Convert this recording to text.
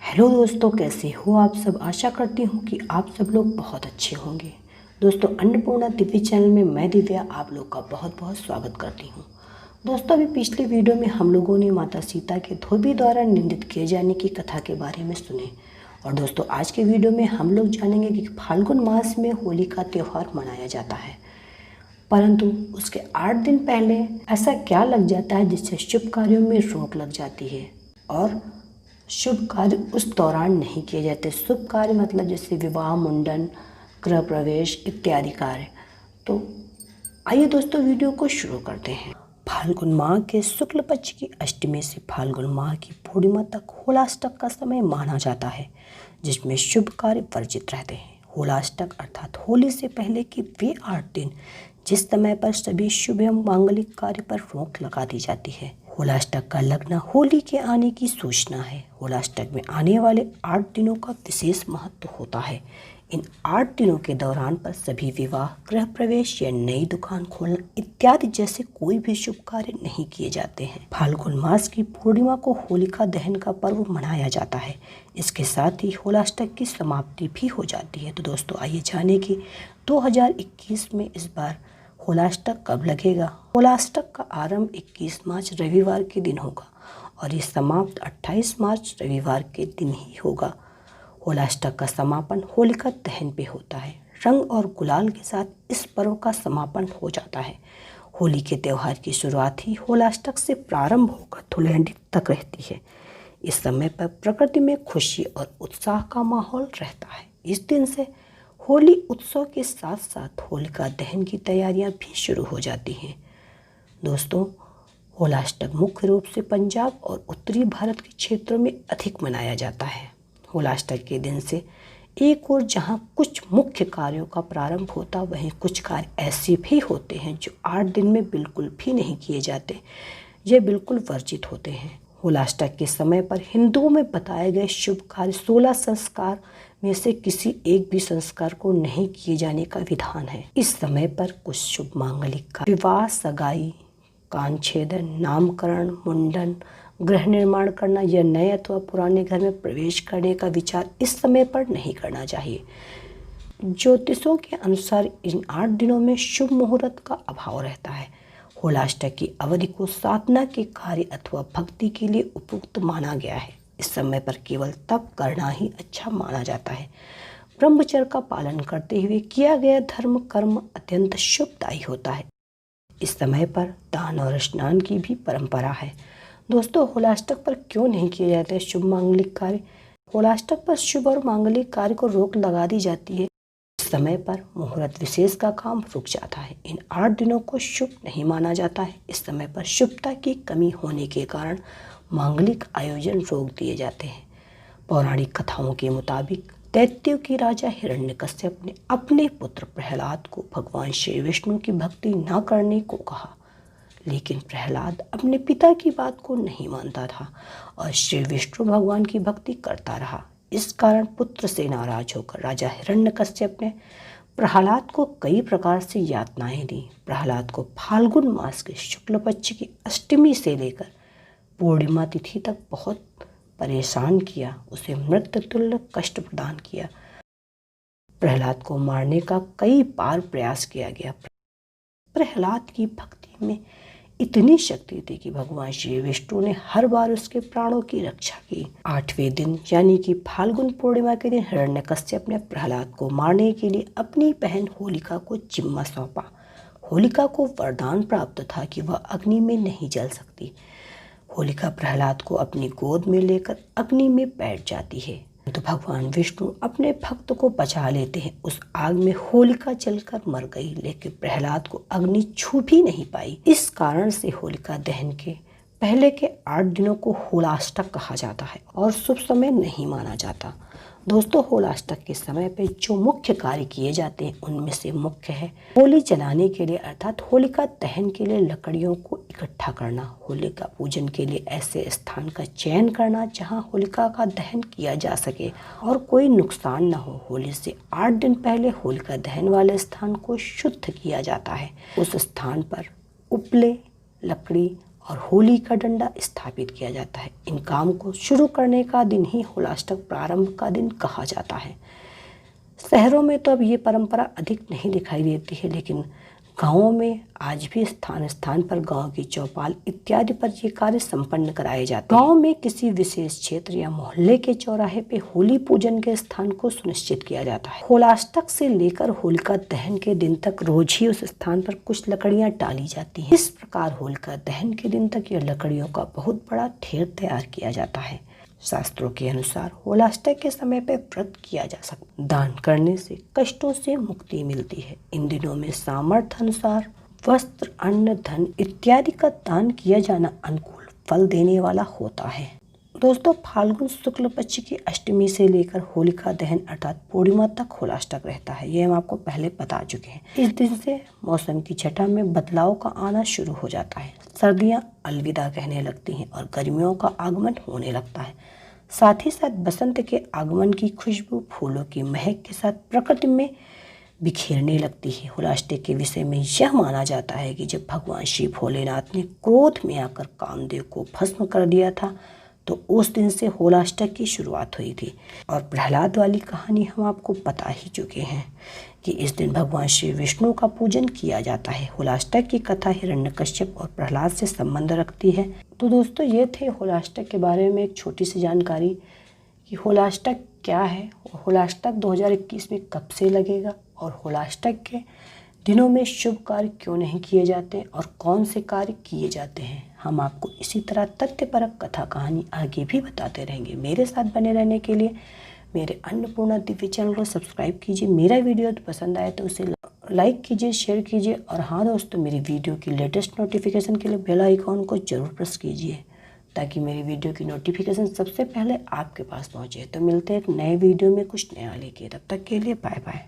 Hello दोस्तों, कैसे हो आप सब। आशा करती हूँ कि आप सब लोग बहुत अच्छे होंगे। दोस्तों, अन्नपूर्णा टीवी चैनल में मैं दिव्या आप लोग का बहुत बहुत स्वागत करती हूँ। दोस्तों, अभी पिछली वीडियो में हम लोगों ने माता सीता के धोबी द्वारा निंदित किए जाने की कथा के बारे में सुने। और दोस्तों, आज के वीडियो में हम लोग जानेंगे कि फाल्गुन मास में होली का त्यौहार मनाया जाता है, परंतु उसके 8 दिन पहले ऐसा क्या लग जाता है जिससे शुभ कार्यों में रोक लग जाती है और शुभ कार्य उस दौरान नहीं किए जाते। शुभ कार्य मतलब जैसे विवाह, मुंडन, गृह प्रवेश इत्यादि कार्य। तो आइए दोस्तों, वीडियो को शुरू करते हैं। फाल्गुन माह के शुक्ल पक्ष की अष्टमी से फाल्गुन माह की पूर्णिमा तक होलाष्टक का समय माना जाता है, जिसमें शुभ कार्य वर्जित रहते हैं। होलाष्टक अर्थात होली से पहले के वे 8 दिन जिस समय पर सभी शुभ एवं मांगलिक कार्य पर रोक लगा दी जाती है। होलाष्टक का लगना होली के आने की सूचना है। होलाष्टक में आने वाले 8 दिनों का विशेष महत्व होता है। इन 8 दिनों के दौरान पर सभी विवाह, गृह प्रवेश या नई दुकान खोलना इत्यादि जैसे कोई भी शुभ कार्य नहीं किए जाते हैं। फाल्गुन मास की पूर्णिमा को होलिका दहन का पर्व मनाया जाता है। इसके साथ ही होलाष्टक की समाप्ति भी हो जाती है। तो दोस्तों, आइए जाने कि 2021 में इस बार होलाष्टक कब लगेगा। होलाष्टक का आरंभ 21 मार्च रविवार के दिन होगा और ये समाप्त 28 मार्च रविवार के दिन ही होगा। होलाष्टक का समापन होलिका दहन पे होता है। रंग और गुलाल के साथ इस पर्व का समापन हो जाता है। होली के त्यौहार की शुरुआत ही होलाष्टक से प्रारंभ होकर धुलंडी तक रहती है। इस समय पर प्रकृति में खुशी और उत्साह का माहौल रहता है। इस दिन से होली उत्सव के साथ साथ होलिका दहन की तैयारियां भी शुरू हो जाती हैं। दोस्तों, होलाष्टक मुख्य रूप से पंजाब और उत्तरी भारत के क्षेत्रों में अधिक मनाया जाता है। होलाष्टक के दिन से एक और जहां कुछ मुख्य कार्यों का प्रारंभ होता, वहीं कुछ कार्य ऐसे भी होते हैं जो 8 दिन में बिल्कुल भी नहीं किए जाते। ये बिल्कुल वर्जित होते हैं। होलाष्टक के समय पर हिंदुओं में बताए गए शुभ कार्य 16 संस्कार में से किसी एक भी संस्कार को नहीं किए जाने का विधान है। इस समय पर कुछ शुभ मांगलिक कार्य, विवाह, सगाई, कान छेदन, नामकरण, मुंडन, गृह निर्माण करना या नए अथवा पुराने घर में प्रवेश करने का विचार इस समय पर नहीं करना चाहिए। ज्योतिषों के अनुसार इन 8 दिनों में शुभ मुहूर्त का अभाव रहता है। होलाष्टक की अवधि को साधना के कार्य अथवा भक्ति के लिए उपयुक्त माना गया है। इस समय पर केवल तप करना ही अच्छा माना जाता है। ब्रह्मचर्य का पालन करते हुए किया गया धर्म कर्म अत्यंत शुभदायी होता है। इस समय पर दान और स्नान की भी परंपरा है। दोस्तों, होलाष्टक पर क्यों नहीं किए जाते शुभ मांगलिक कार्य। होलाष्टक पर शुभ और मांगलिक कार्य को रोक लगा दी जाती है। इस समय पर मुहूर्त विशेष का काम रुक जाता है। इन 8 दिनों को शुभ नहीं माना जाता है। इस समय पर शुभता की कमी होने के कारण मांगलिक आयोजन रोक दिए जाते हैं। पौराणिक कथाओं के मुताबिक दैत्यों के राजा हिरण्यकश्यप ने अपने पुत्र प्रहलाद को भगवान श्री विष्णु की भक्ति न करने को कहा, लेकिन प्रहलाद अपने पिता की बात को नहीं मानता था और श्री विष्णु भगवान की भक्ति करता रहा। इस कारण पुत्र से नाराज होकर राजा हिरण्यकश्यप ने प्रहलाद को कई प्रकार से यातनाएं दी। प्रहलाद को फाल्गुन मास के शुक्ल पक्ष की अष्टमी से लेकर पूर्णिमा तिथि तक बहुत परेशान किया, उसे मृत्यु तुल्य कष्ट प्रदान किया। प्रहलाद को मारने का कई बार प्रयास किया गया। प्रहलाद की भक्ति में इतनी शक्ति थी कि भगवान श्री विष्णु ने हर बार उसके प्राणों की रक्षा की। 8वें दिन यानी कि फाल्गुन पूर्णिमा के दिन हिरण्यकश्यप ने प्रहलाद को मारने के लिए अपनी बहन होलिका को जिम्मा सौंपा। होलिका को वरदान प्राप्त था कि वह अग्नि में नहीं जल सकती। होलिका प्रहलाद को अपनी गोद में लेकर अग्नि में बैठ जाती है, तो भगवान विष्णु अपने भक्त को बचा लेते हैं। उस आग में होलिका जलकर मर गई, लेकिन प्रहलाद को अग्नि छू भी नहीं पाई। इस कारण से होलिका दहन के पहले के 8 दिनों को होलाष्टक कहा जाता है और शुभ समय नहीं माना जाता। दोस्तों, होलाष्टक के समय पे जो मुख्य कार्य किए जाते हैं उनमें से मुख्य है होली जलाने के लिए अर्थात होलिका दहन के लिए लकड़ियों को इकट्ठा करना, होलिका पूजन के लिए ऐसे स्थान का चयन करना जहां होलिका का दहन किया जा सके और कोई नुकसान न हो। होली से 8 दिन पहले होलिका दहन वाले स्थान को शुद्ध किया जाता है। उस स्थान पर उपले, लकड़ी और होली का डंडा स्थापित किया जाता है। इन काम को शुरू करने का दिन ही होलाष्टक प्रारंभ का दिन कहा जाता है। शहरों में तो अब ये परंपरा अधिक नहीं दिखाई देती है, लेकिन गांवों में आज भी स्थान स्थान पर गांव की चौपाल इत्यादि पर ये कार्य संपन्न कराए जाते हैं। गांव में किसी विशेष क्षेत्र या मोहल्ले के चौराहे पे होली पूजन के स्थान को सुनिश्चित किया जाता है। होलाष्टक से लेकर होलिका दहन के दिन तक रोज ही उस स्थान पर कुछ लकड़ियां डाली जाती हैं। इस प्रकार होलिका दहन के दिन तक यह लकड़ियों का बहुत बड़ा ढेर तैयार किया जाता है। शास्त्रों के अनुसार होलाष्टक के समय पे व्रत किया जा सकता है। दान करने से कष्टों से मुक्ति मिलती है। इन दिनों में सामर्थ्य अनुसार वस्त्र, अन्न, धन इत्यादि का दान किया जाना अनुकूल फल देने वाला होता है। दोस्तों, फाल्गुन शुक्ल पक्ष की अष्टमी से लेकर होलिका दहन अर्थात पूर्णिमा तक होलाष्टक रहता है। ये हम आपको पहले बता चुके हैं। इस दिन से मौसम की छटा में बदलाव का आना शुरू हो जाता है। सर्दियां अलविदा कहने लगती हैं और गर्मियों का आगमन होने लगता है। साथ ही साथ बसंत के आगमन की खुशबू फूलों की महक के साथ प्रकृति में बिखेरने लगती है। होलाष्टक के विषय में यह माना जाता है कि जब भगवान शिव भोलेनाथ ने क्रोध में आकर कामदेव को भस्म कर दिया था, तो उस दिन से होलाष्टक की शुरुआत हुई थी। और प्रहलाद वाली कहानी हम आपको बता ही चुके हैं कि इस दिन भगवान श्री विष्णु का पूजन किया जाता है। होलाष्टक की कथा हिरण्यकश्यप और प्रहलाद से संबंध रखती है। तो दोस्तों, ये थे होलाष्टक के बारे में एक छोटी सी जानकारी कि होलाष्टक क्या है, होलाष्टक 2021 में कब से लगेगा और होलाष्टक के दिनों में शुभ कार्य क्यों नहीं किए जाते और कौन से कार्य किए जाते हैं। हम आपको इसी तरह तथ्यपरक कथा कहानी आगे भी बताते रहेंगे। मेरे साथ बने रहने के लिए मेरे अन्नपूर्णा दिव्य चैनल को सब्सक्राइब कीजिए। मेरा वीडियो पसंद आए तो उसे लाइक कीजिए, शेयर कीजिए और हाँ दोस्तों, मेरी वीडियो की लेटेस्ट नोटिफिकेशन के लिए बेल आइकॉन को जरूर प्रेस कीजिए ताकि मेरी वीडियो की नोटिफिकेशन सबसे पहले आपके पास पहुँचे। तो मिलते हैं एक नए वीडियो में कुछ नया लेके, तब तक के लिए बाय बाय।